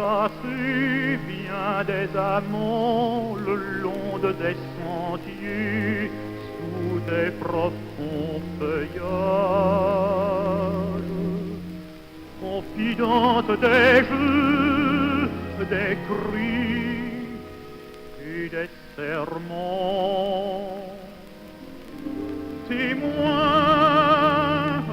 passé bien des amants le long de des sentiers sous des profonds feuillages, confidentes des jeux, des cris et des serments, témoins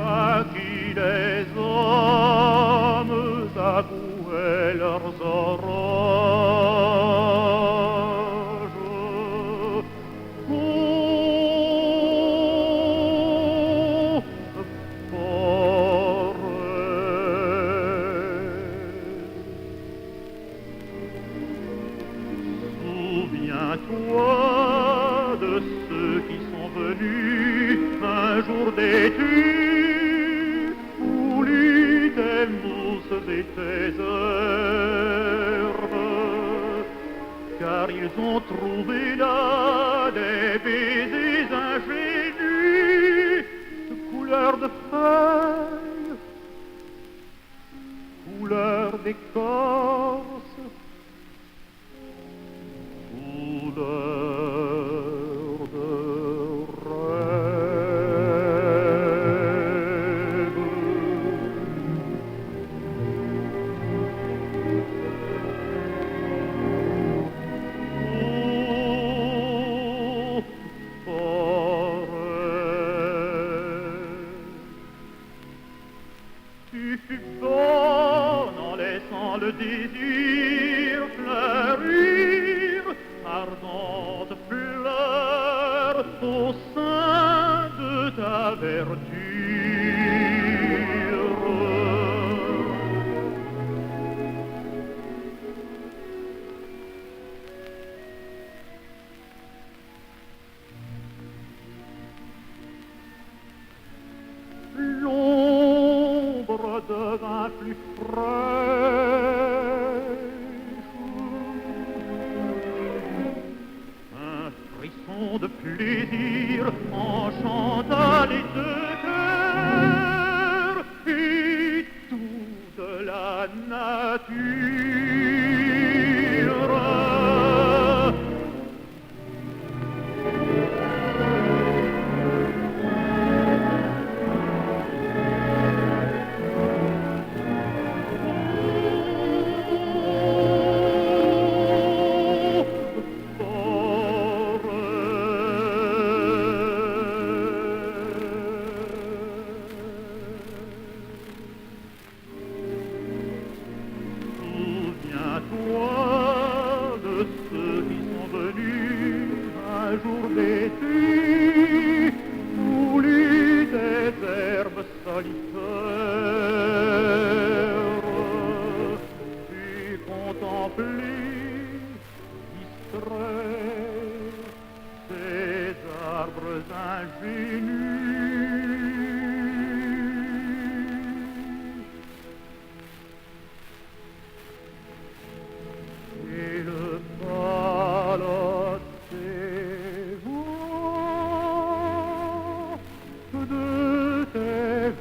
à qui les hommes avouaient leurs orages. Oh, forêt, souviens-toi de ceux qui sont venus un jour d'été, poulis tes mousses et tes herbes, car ils ont trouvé là des baisers ingénus de couleur de feuilles, couleur d'écorce, couleur de rêve. Oh, forêt, tu fus bonne en laissant le désir fleurir, ardente fleur au sein de ta verdure. L'ombre devint plus fraîche, un frisson de plaisir enchanta les deux cœurs et toute la nature. Souviens-toi de ceux qui sont venus un jour d'été, poulis des herbes solitaires, et contempler distrait ces arbres ingénus. Et le palais de tes